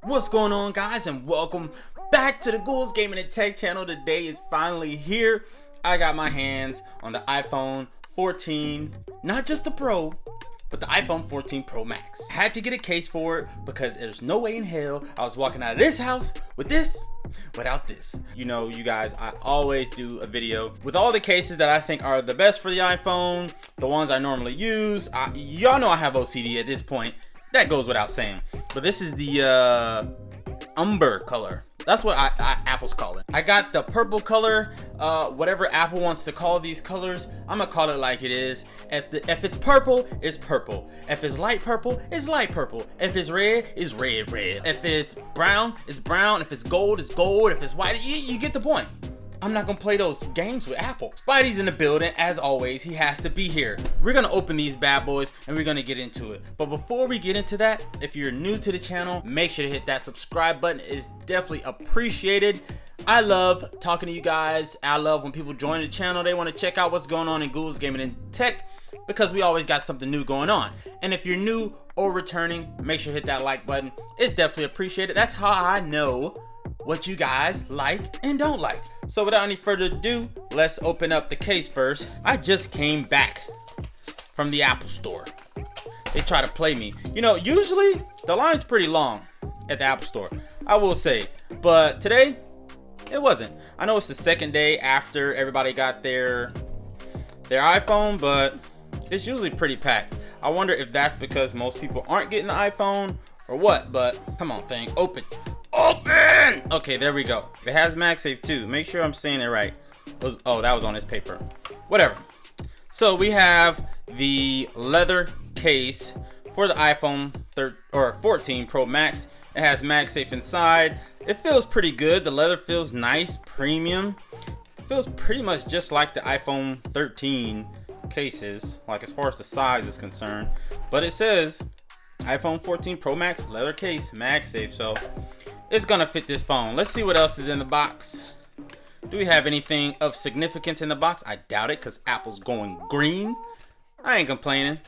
What's going on, guys, and welcome back to the Ghouls Gaming and Tech channel. Today is finally here. I got my hands on the iPhone 14, not just the Pro, but the iPhone 14 Pro Max. I had to get a case for it because there's no way in hell I was walking out of this house with this without this. You know, you guys, I always do a video with all the cases that I think are the best for the iPhone, the ones I normally use. Y'all know I have OCD at this point. That goes without saying. But this is the umber color. That's what Apple's call it. I got the purple color. Whatever Apple wants to call these colors, I'm gonna call it like it is. If it's purple, it's purple. If it's light purple, it's light purple. If it's red, it's red. If it's brown, it's brown. If it's gold, it's gold. If it's white, you get the point. I'm not gonna play those games with Apple. Spidey's in the building, as always. He has to be here. We're gonna open these bad boys and we're gonna get into it. But before we get into that, if you're new to the channel, make sure to hit that subscribe button. It's definitely appreciated. I love talking to you guys. I love when people join the channel. They want to check out what's going on in Ghouls Gaming and Tech, because we always got something new going on. And if you're new or returning, make sure to hit that like button. It's definitely appreciated. That's how I know what you guys like and don't like. So without any further ado, let's open up the case first. I just came back from the Apple store. They try to play me. You know, usually the line's pretty long at the Apple store, I will say, but today it wasn't. I know it's the second day after everybody got their iPhone, but it's usually pretty packed. I wonder if that's because most people aren't getting the iPhone or what, but come on thing, open. Open! Okay, there we go. It has MagSafe too. Make sure I'm saying it right. Oh, that was on this paper. Whatever. So we have the leather case for the iPhone 14 Pro Max. It has MagSafe inside. It feels pretty good. The leather feels nice, premium. It feels pretty much just like the iPhone 13 cases, like as far as the size is concerned. But it says iPhone 14 Pro Max leather case, MagSafe. So it's gonna fit this phone. Let's see what else is in the box. Do we have anything of significance in the box? I doubt it, because Apple's going green. I ain't complaining.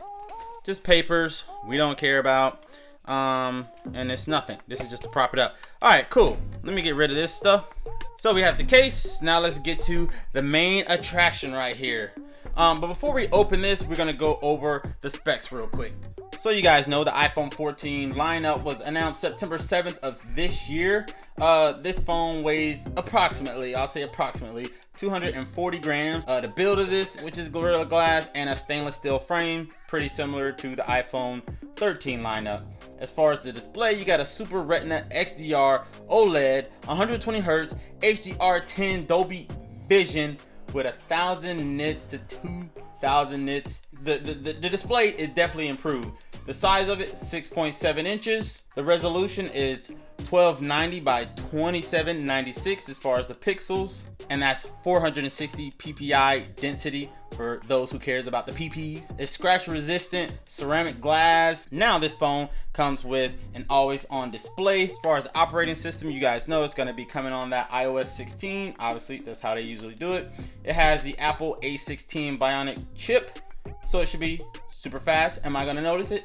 Just papers we don't care about. And it's nothing. This is just to prop it up. Alright, cool. Let me get rid of this stuff. So we have the case. Now let's get to the main attraction right here. But before we open this, we're gonna go over the specs real quick. So you guys know the iPhone 14 lineup was announced September 7th of this year. This phone weighs approximately, I'll say approximately, 240 grams. The build of this, which is Gorilla Glass and a stainless steel frame, pretty similar to the iPhone 13 lineup. As far as the display, you got a Super Retina XDR OLED, 120 Hz, HDR10 Dolby Vision with 1,000 nits to 2,000 nits. The display is definitely improved. The size of it, 6.7 inches. The resolution is 1290 by 2796 as far as the pixels, and that's 460 ppi density for those who cares about the PPs. It's scratch resistant ceramic glass. Now this phone comes with an always on display. As far as the operating system, you guys know it's going to be coming on that iOS 16. Obviously that's how they usually do it. It has the Apple A16 Bionic chip, so it should be super fast. Am I going to notice it?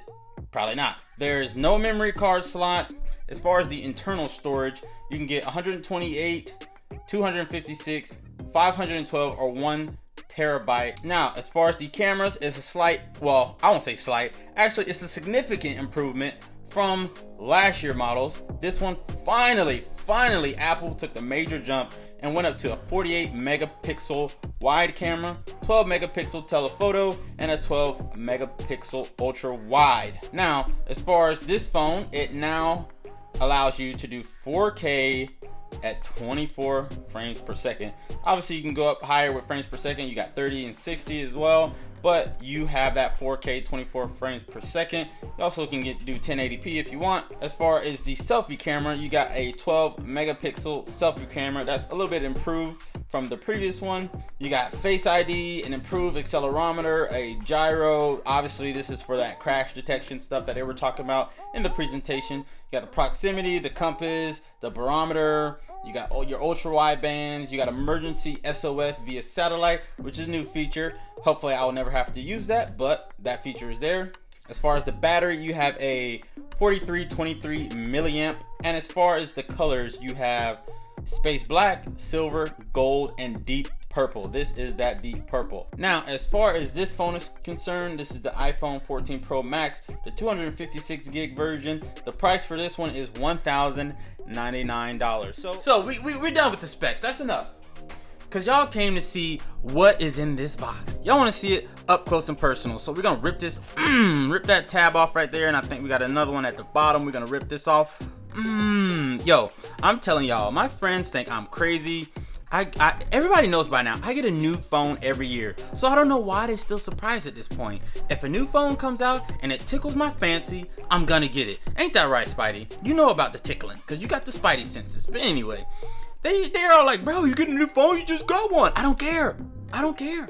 Probably not. There's no memory card slot. As far as the internal storage, you can get 128, 256, 512, or 1 terabyte. Now, as far as the cameras, it's a slight, well, I won't say slight. Actually, it's a significant improvement from last year models. This one finally, Apple took the major jump and went up to a 48 megapixel wide camera, 12 megapixel telephoto, and a 12 megapixel ultra wide. Now, as far as this phone, it now allows you to do 4K at 24 frames per second. Obviously, you can go up higher with frames per second. You got 30 and 60 as well, but you have that 4K 24 frames per second. You also can do 1080p if you want. As far as the selfie camera, you got a 12 megapixel selfie camera. That's a little bit improved from the previous one. You got Face ID, an improved accelerometer, a gyro. Obviously, this is for that crash detection stuff that they were talking about in the presentation. You got the proximity, the compass, the barometer. You got all your ultra wide bands. You got emergency SOS via satellite, which is a new feature. Hopefully I will never have to use that, but that feature is there. As far as the battery, you have a 4323 milliamp. And as far as the colors, you have space black, silver, gold, and deep purple. This is that deep purple. Now, as far as this phone is concerned, this is the iPhone 14 Pro Max, the 256 gig version. The price for this one is $1,099. So we're done with the specs. That's enough. Cause y'all came to see what is in this box. Y'all want to see it up close and personal. So we're gonna rip this, rip that tab off right there, and I think we got another one at the bottom. We're gonna rip this off. Yo, I'm telling y'all, my friends think I'm crazy. Everybody knows by now, I get a new phone every year. So I don't know why they still surprised at this point. If a new phone comes out and it tickles my fancy, I'm gonna get it. Ain't that right, Spidey? You know about the tickling, cause you got the Spidey senses. But anyway, they're all like, bro, you getting a new phone? You just got one. I don't care. I don't care.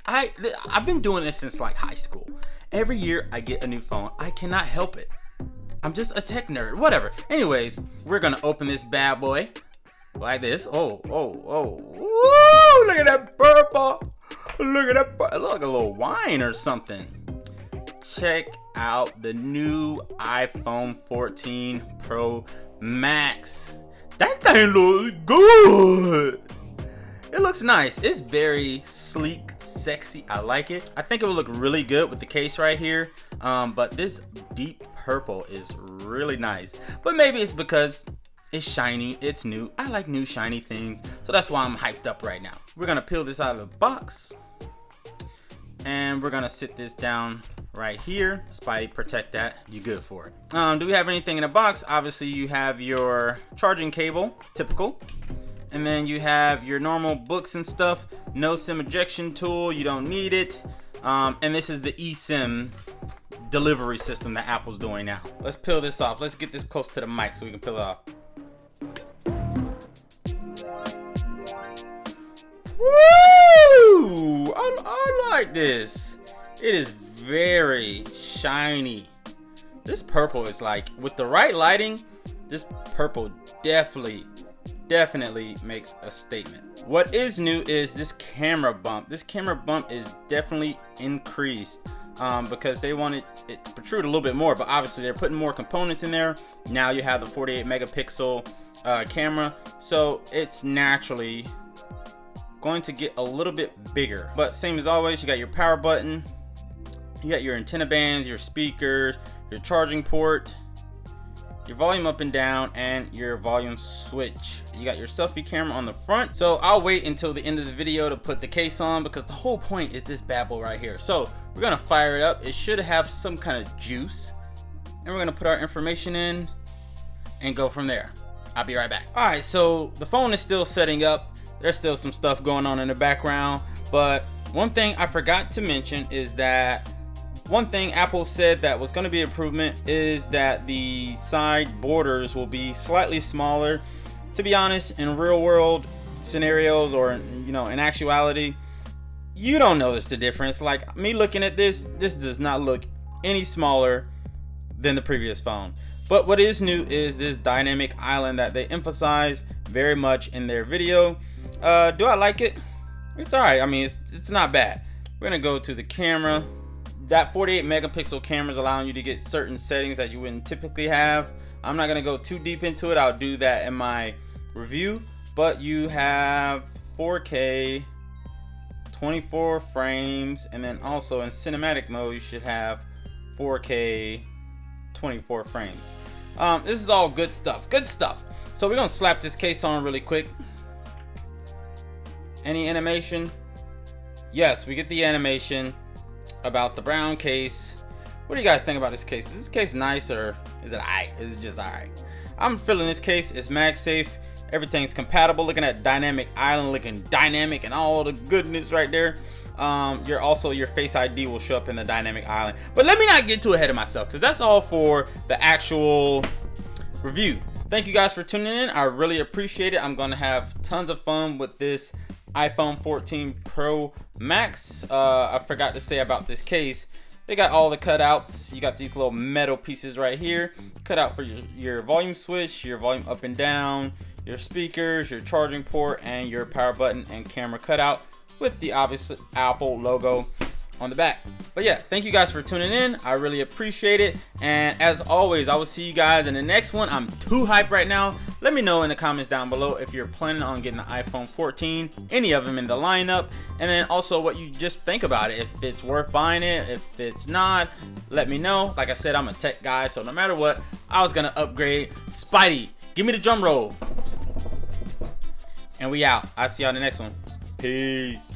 I've been doing this since like high school. Every year I get a new phone. I cannot help it. I'm just a tech nerd. Whatever. Anyways, we're gonna open this bad boy like this. Oh. Woo! Look at that purple. Look at that. It looks like a little wine or something. Check out the new iPhone 14 Pro Max. That thing looks good. It looks nice. It's very sleek, sexy. I like it. I think it would look really good with the case right here. But this deep purple is really nice. But maybe it's because it's shiny, it's new. I like new shiny things. So that's why I'm hyped up right now. We're gonna peel this out of the box. And we're gonna sit this down right here. Spidey, protect that. You're good for it. Do we have anything in the box? Obviously, you have your charging cable, typical. And then you have your normal books and stuff. No SIM ejection tool, you don't need it. And this is the eSIM delivery system that Apple's doing now. Let's peel this off. Let's get this close to the mic so we can peel it off. Woo! I like this. It is very shiny. This purple is like, with the right lighting, this purple definitely makes a statement. What is new is this camera bump. This camera bump is definitely increased because they wanted it to protrude a little bit more, but obviously they're putting more components in there. Now you have the 48 megapixel camera, so it's naturally going to get a little bit bigger. But same as always, you got your power button, you got your antenna bands, your speakers, your charging port, your volume up and down, and your volume switch. You got your selfie camera on the front. So I'll wait until the end of the video to put the case on, because the whole point is this bad boy right here. So we're gonna fire it up. It should have some kind of juice, and we're gonna put our information in and go from there. I'll be right back. All right, so the phone is still setting up. There's still some stuff going on in the background, but one thing I forgot to mention is that one thing Apple said that was going to be an improvement is that the side borders will be slightly smaller. To be honest, in real world scenarios, or in actuality, you don't notice the difference. Like me looking at this does not look any smaller than the previous phone. But what is new is this dynamic island that they emphasize very much in their video. Do I like it? It's alright. I mean, it's not bad. We're gonna go to the camera. That 48 megapixel camera is allowing you to get certain settings that you wouldn't typically have. I'm not gonna go too deep into it. I'll do that in my review. But you have 4K, 24 frames, and then also in cinematic mode you should have 4K, 24 frames. This is all good stuff. Good stuff. So we're gonna slap this case on really quick. Any animation? Yes, we get the animation about the brown case. What do you guys think about this case? Is this case nice, or is it alright? Is it just alright? I'm feeling this case. It's MagSafe. Everything's compatible. Looking at dynamic island, looking dynamic and all the goodness right there. Your Face ID will show up in the dynamic island. But let me not get too ahead of myself, because that's all for the actual review. Thank you guys for tuning in. I really appreciate it. I'm gonna have tons of fun with this iPhone 14 Pro Max. I forgot to say about this case, they got all the cutouts. You got these little metal pieces right here, cut out for your volume switch, your volume up and down, your speakers, your charging port, and your power button and camera cutout with the obvious Apple logo on the back. But yeah, thank you guys for tuning in. I really appreciate it. And as always, I will see you guys in the next one. I'm too hyped right now. Let me know in the comments down below if you're planning on getting the iPhone 14, any of them in the lineup, and then also what you just think about it. If it's worth buying it, if it's not, let me know. Like I said, I'm a tech guy, so no matter what, I was gonna upgrade. Spidey, give me the drum roll. And we out. I'll see y'all in the next one. Peace.